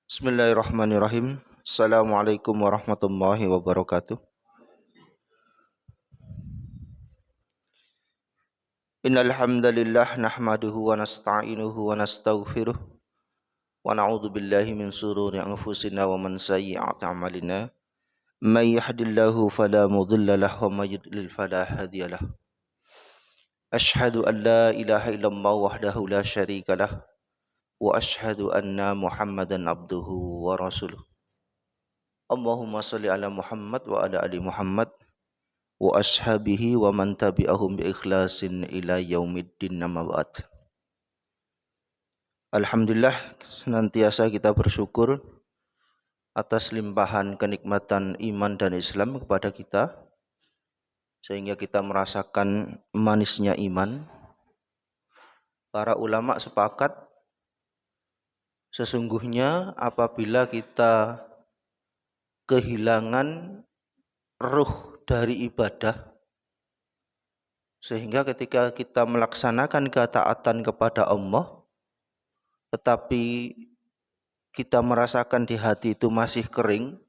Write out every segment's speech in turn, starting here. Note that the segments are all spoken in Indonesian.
Bismillahirrahmanirrahim. Assalamualaikum warahmatullahi wabarakatuh. Innal hamdalillah nahmaduhu wa nasta'inuhu wa nastaghfiruh wa na'udzu billahi min shururi anfusina wa min sayyi'ati a'malina. May yahdihillahu fala mudilla lahu wa may yudlil fala hadiyalah. Asyhadu an la ilaha illallah wahdahu la syarika lah wa asyhadu anna Muhammadan abduhu wa rasuluh. Allahumma shalli ala Muhammad wa ala ali Muhammad wa ashabihi wa man tabi'ahum bi ikhlasin ila yaumiddin amma ba'd. Alhamdulillah, senantiasa kita bersyukur atas limpahan kenikmatan iman dan Islam kepada kita, sehingga kita merasakan manisnya iman. Para ulama sepakat sesungguhnya apabila kita kehilangan ruh dari ibadah, sehingga ketika kita melaksanakan ketaatan kepada Allah, tetapi kita merasakan di hati itu masih kering,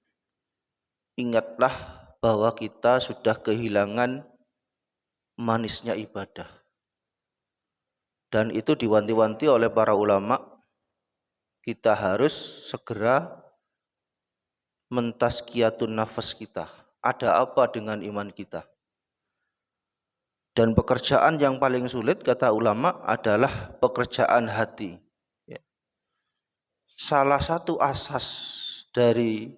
ingatlah bahwa kita sudah kehilangan manisnya ibadah. Dan itu diwanti-wanti oleh para ulama, kita harus segera mentazkiyatun nafas kita. Ada apa dengan iman kita? Dan pekerjaan yang paling sulit, kata ulama, adalah pekerjaan hati. Salah satu asas dari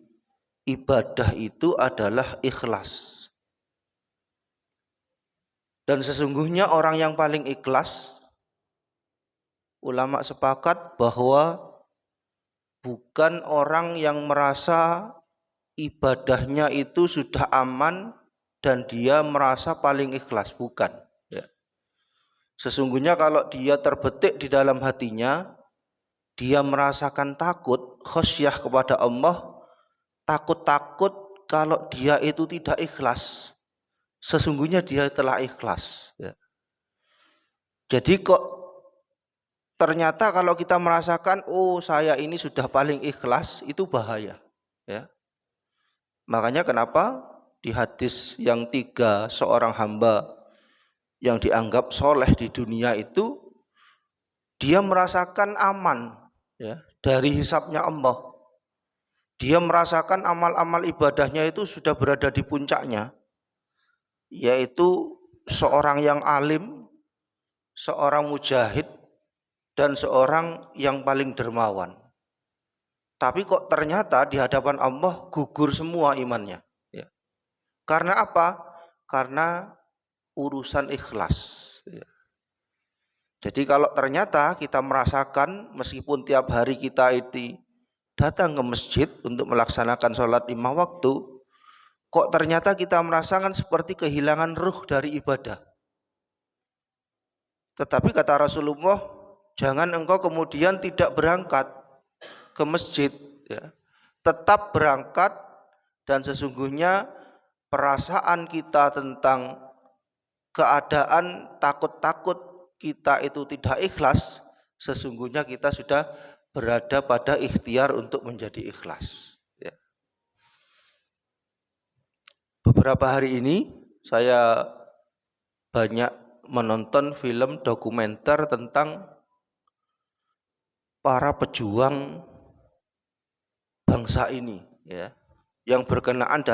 ibadah itu adalah ikhlas. Dan sesungguhnya orang yang paling ikhlas, ulama sepakat bahwa bukan orang yang merasa ibadahnya itu sudah aman dan dia merasa paling ikhlas, bukan. Sesungguhnya kalau dia terbetik di dalam hatinya, dia merasakan takut, khasyah kepada Allah, takut-takut kalau dia itu tidak ikhlas. Sesungguhnya dia telah ikhlas. Jadi kok ternyata kalau kita merasakan, oh saya ini sudah paling ikhlas, itu bahaya. Makanya kenapa di hadis yang 3 seorang hamba yang dianggap soleh di dunia itu, dia merasakan aman dari hisabnya Allah. Dia merasakan amal-amal ibadahnya itu sudah berada di puncaknya, yaitu seorang yang alim, seorang mujahid, dan seorang yang paling dermawan. Tapi kok ternyata di hadapan Allah gugur semua imannya. Karena apa? Karena urusan ikhlas. Jadi kalau ternyata kita merasakan meskipun tiap hari kita itu datang ke masjid untuk melaksanakan sholat 5 waktu, kok ternyata kita merasakan seperti kehilangan ruh dari ibadah. Tetapi kata Rasulullah, jangan engkau kemudian tidak berangkat ke masjid, tetap berangkat, dan sesungguhnya perasaan kita tentang keadaan takut-takut kita itu tidak ikhlas, sesungguhnya kita sudah berada pada ikhtiar untuk menjadi ikhlas. Beberapa hari ini saya banyak menonton film dokumenter tentang para pejuang bangsa ini, yang berkenaan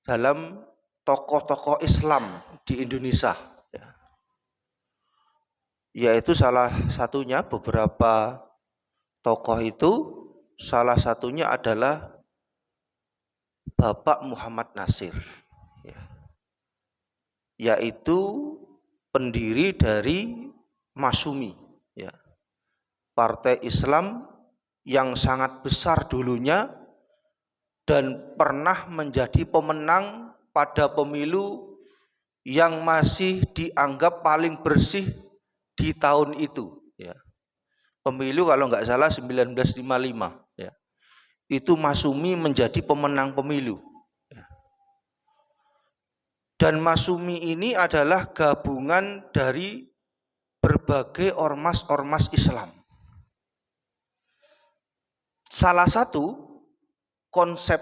dalam tokoh-tokoh Islam di Indonesia. Yaitu salah satunya beberapa tokoh itu, salah satunya adalah Bapak Muhammad Nasir, yaitu pendiri dari Masyumi, partai Islam yang sangat besar dulunya dan pernah menjadi pemenang pada pemilu yang masih dianggap paling bersih di tahun itu. Pemilu kalau nggak salah 1955. Itu Masyumi menjadi pemenang pemilu. Dan Masyumi ini adalah gabungan dari berbagai ormas-ormas Islam. Salah satu konsep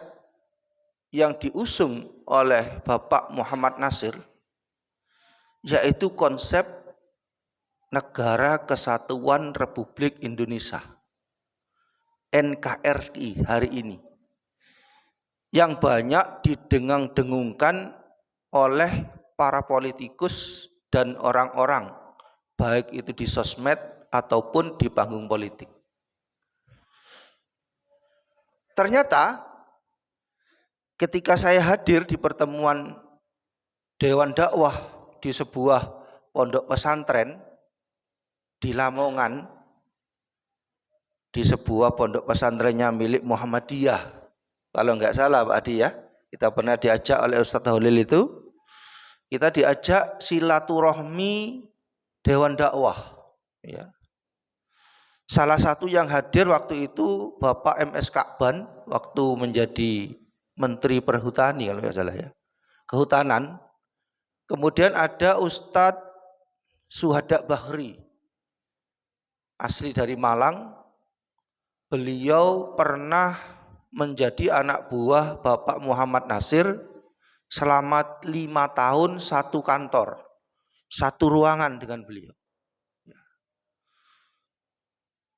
yang diusung oleh Bapak Muhammad Nasir yaitu konsep Negara Kesatuan Republik Indonesia, NKRI hari ini, yang banyak didengang-dengungkan oleh para politikus dan orang-orang, baik itu di sosmed ataupun di panggung politik. Ternyata ketika saya hadir di pertemuan Dewan Dakwah di sebuah pondok pesantren di Lamongan, di sebuah pondok pesantrennya milik Muhammadiyah, kalau nggak salah Pak Adi ya, kita pernah diajak oleh Ustadz Holil itu, kita diajak silaturahmi Dewan Dakwah. Ya. Salah satu yang hadir waktu itu Bapak MS Kakban, waktu menjadi Menteri Perhutani kalau nggak salah ya, Kehutanan. Kemudian ada Ustadz Suhada Bahri, asli dari Malang. Beliau pernah menjadi anak buah Bapak Muhammad Nasir selama 5 tahun satu kantor, satu ruangan dengan beliau.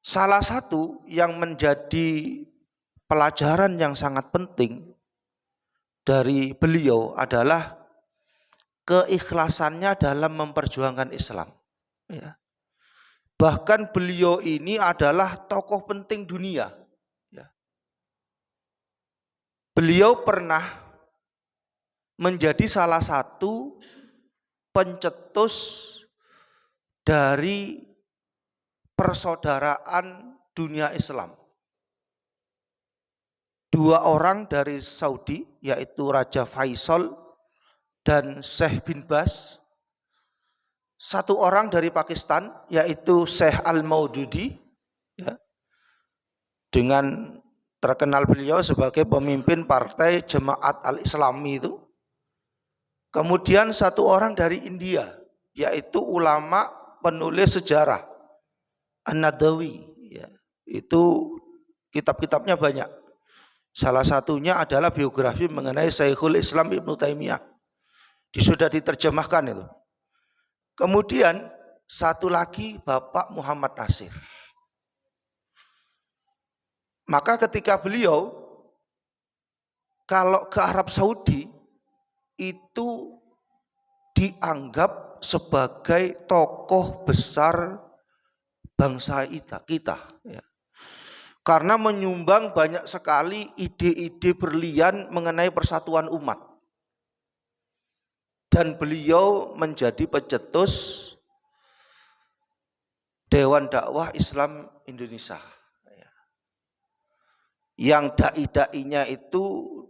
Salah satu yang menjadi pelajaran yang sangat penting dari beliau adalah keikhlasannya dalam memperjuangkan Islam. Ya. Bahkan beliau ini adalah tokoh penting dunia. Ya. Beliau pernah menjadi salah satu pencetus dari persaudaraan dunia Islam. 2 orang dari Saudi, yaitu Raja Faisal dan Syekh bin Baz. 1 orang dari Pakistan, yaitu Syekh Al-Maududi, ya, dengan terkenal beliau sebagai pemimpin partai Jemaat Al-Islami itu. Kemudian 1 orang dari India, yaitu ulama penulis sejarah An-Nadawi, ya, itu kitab-kitabnya banyak. Salah satunya adalah biografi mengenai Syekhul Islam Ibnu Taimiyah. Sudah diterjemahkan itu. Kemudian 1 lagi Bapak Muhammad Nasir. Maka ketika beliau kalau ke Arab Saudi itu dianggap sebagai tokoh besar bangsa kita, ya. Karena menyumbang banyak sekali ide-ide berlian mengenai persatuan umat. Dan beliau menjadi pencetus Dewan Dakwah Islam Indonesia. Yang dai-dainya itu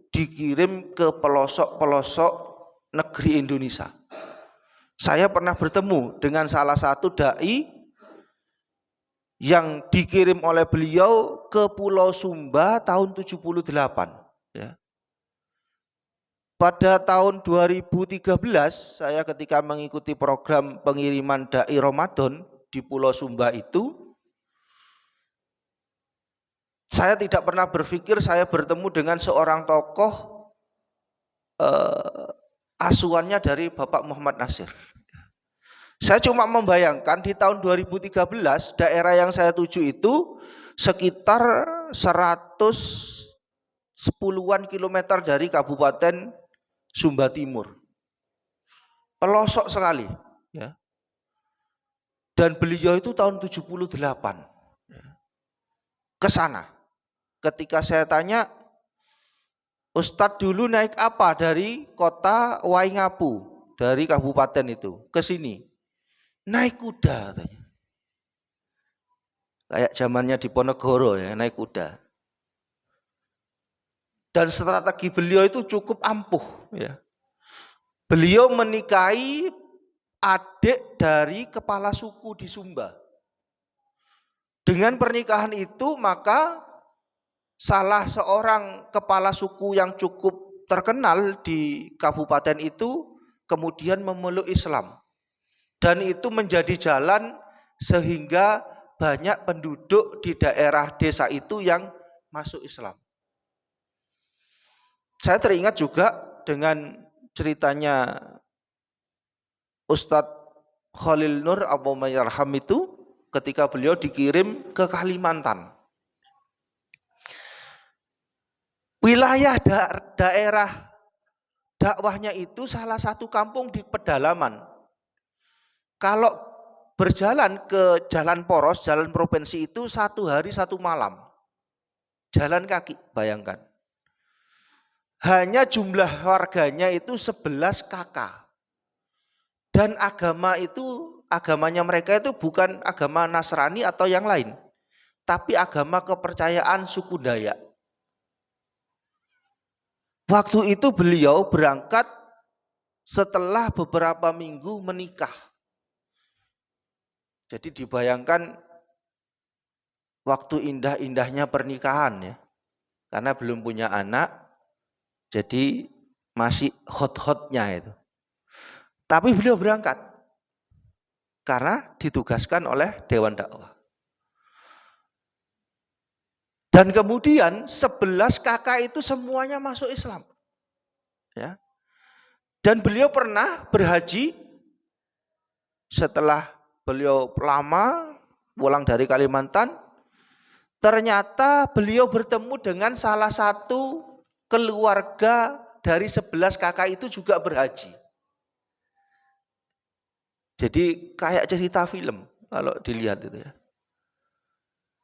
dikirim ke pelosok-pelosok negeri Indonesia. Saya pernah bertemu dengan salah satu dai yang dikirim oleh beliau ke Pulau Sumba tahun 78. Ya. Pada tahun 2013 saya ketika mengikuti program pengiriman dai Ramadan di Pulau Sumba itu, saya tidak pernah berpikir saya bertemu dengan seorang tokoh asuhannya dari Bapak Muhammad Nasir. Saya cuma membayangkan di tahun 2013 daerah yang saya tuju itu sekitar 110-an kilometer dari Kabupaten Sumba Timur, pelosok sekali, ya. Dan beliau itu tahun 78 ke sana. Ketika saya tanya, Ustadz dulu naik apa dari kota Waingapu, dari kabupaten itu ke sini? Naik kuda katanya. Kayak zamannya di Ponegoro ya, naik kuda. Dan strategi beliau itu cukup ampuh, ya. Beliau menikahi adik dari kepala suku di Sumba. Dengan pernikahan itu maka salah seorang kepala suku yang cukup terkenal di kabupaten itu kemudian memeluk Islam. Dan itu menjadi jalan sehingga banyak penduduk di daerah desa itu yang masuk Islam. Saya teringat juga dengan ceritanya Ustadz Khalil Nur Abumayarham itu ketika beliau dikirim ke Kalimantan. Wilayah daerah dakwahnya itu salah satu kampung di pedalaman. Kalau berjalan ke jalan poros, jalan provinsi itu 1 hari 1 malam. Jalan kaki, bayangkan. Hanya jumlah warganya itu 11 kakak. Dan agamanya mereka itu bukan agama Nasrani atau yang lain. Tapi agama kepercayaan suku Dayak. Waktu itu beliau berangkat setelah beberapa minggu menikah. Jadi dibayangkan waktu indah-indahnya pernikahan ya. Karena belum punya anak, jadi masih hot-hotnya itu. Tapi beliau berangkat karena ditugaskan oleh Dewan Dakwah. Dan kemudian 11 kakak itu semuanya masuk Islam. Ya. Dan beliau pernah berhaji setelah beliau lama pulang dari Kalimantan. Ternyata beliau bertemu dengan salah satu keluarga dari 11 kakak itu juga berhaji. Jadi kayak cerita film kalau dilihat itu ya.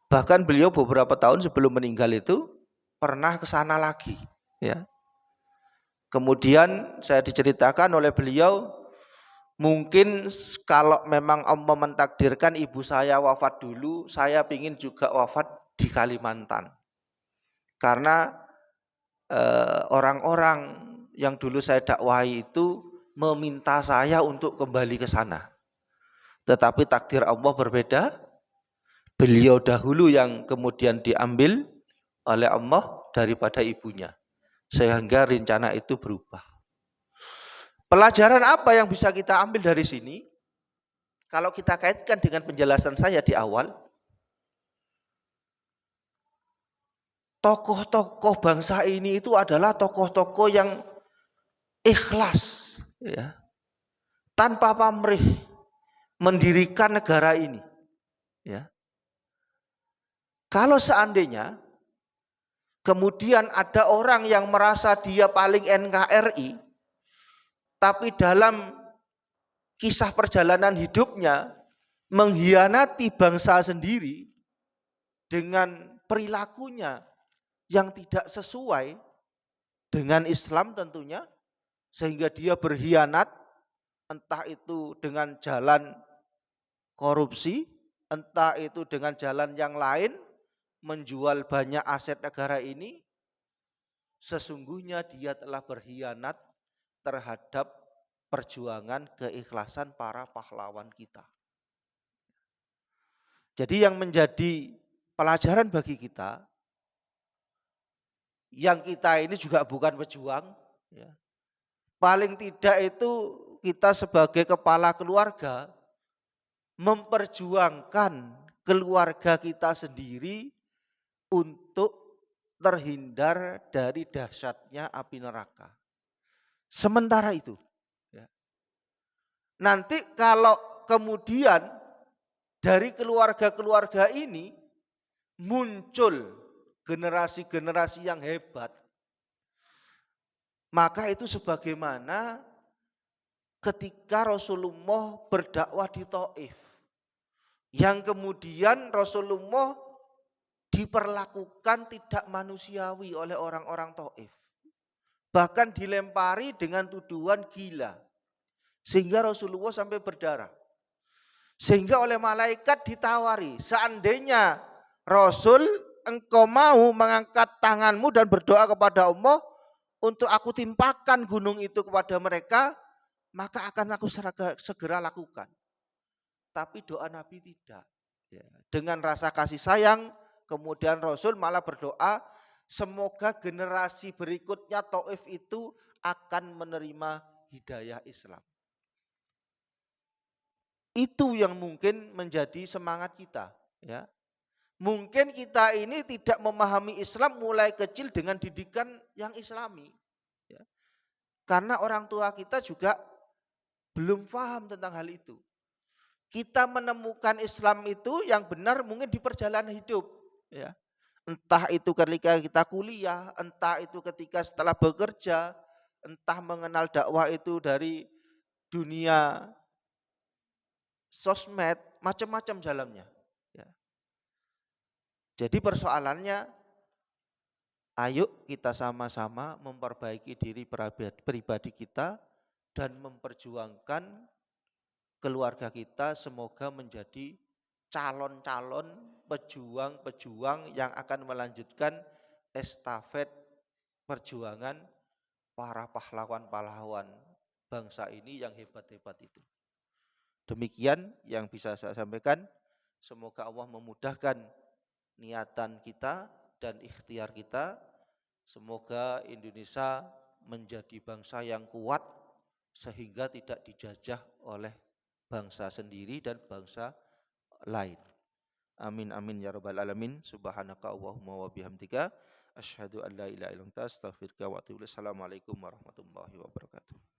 Bahkan beliau beberapa tahun sebelum meninggal itu pernah ke sana lagi, ya. Kemudian saya diceritakan oleh beliau, mungkin kalau memang Allah mentakdirkan ibu saya wafat dulu, saya ingin juga wafat di Kalimantan. Karena orang-orang yang dulu saya dakwahi itu meminta saya untuk kembali ke sana. Tetapi takdir Allah berbeda. Beliau dahulu yang kemudian diambil oleh Allah daripada ibunya. Sehingga rencana itu berubah. Pelajaran apa yang bisa kita ambil dari sini? Kalau kita kaitkan dengan penjelasan saya di awal, tokoh-tokoh bangsa ini itu adalah tokoh-tokoh yang ikhlas, ya, tanpa pamrih mendirikan negara ini. Ya. Kalau seandainya kemudian ada orang yang merasa dia paling NKRI, tapi dalam kisah perjalanan hidupnya mengkhianati bangsa sendiri dengan perilakunya yang tidak sesuai dengan Islam tentunya, sehingga dia berkhianat, entah itu dengan jalan korupsi, entah itu dengan jalan yang lain, menjual banyak aset negara ini, sesungguhnya dia telah berkhianat terhadap perjuangan keikhlasan para pahlawan kita. Jadi yang menjadi pelajaran bagi kita, yang kita ini juga bukan pejuang, ya. Paling tidak itu kita sebagai kepala keluarga memperjuangkan keluarga kita sendiri untuk terhindar dari dahsyatnya api neraka. Sementara itu, ya, nanti kalau kemudian dari keluarga-keluarga ini muncul generasi-generasi yang hebat, maka itu sebagaimana ketika Rasulullah berdakwah di Taif, yang kemudian Rasulullah diperlakukan tidak manusiawi oleh orang-orang Taif. Bahkan dilempari dengan tuduhan gila. Sehingga Rasulullah sampai berdarah. Sehingga oleh malaikat ditawari, seandainya Rasul engkau mau mengangkat tanganmu dan berdoa kepada Allah untuk aku timpakan gunung itu kepada mereka, maka akan aku segera lakukan. Tapi doa Nabi tidak. Dengan rasa kasih sayang, kemudian Rasul malah berdoa, semoga generasi berikutnya Taif itu akan menerima hidayah Islam. Itu yang mungkin menjadi semangat kita, ya. Mungkin kita ini tidak memahami Islam mulai kecil dengan didikan yang Islami. Ya. Karena orang tua kita juga belum paham tentang hal itu. Kita menemukan Islam itu yang benar mungkin di perjalanan hidup. Ya. Entah itu ketika kita kuliah, entah itu ketika setelah bekerja, entah mengenal dakwah itu dari dunia sosmed, macam-macam jalannya. Ya. Jadi persoalannya, ayo kita sama-sama memperbaiki diri pribadi kita dan memperjuangkan keluarga kita semoga menjadi calon-calon pejuang-pejuang yang akan melanjutkan estafet perjuangan para pahlawan-pahlawan bangsa ini yang hebat-hebat itu. Demikian yang bisa saya sampaikan. Semoga Allah memudahkan niatan kita dan ikhtiar kita. Semoga Indonesia menjadi bangsa yang kuat sehingga tidak dijajah oleh bangsa sendiri dan bangsa lain. Amin amin ya rabbal alamin. Subhanaka Allahumma wa bihamdika asyhadu an la ilaha illa anta astaghfiruka wa atubu ilaik. Assalamualaikum warahmatullahi wabarakatuh.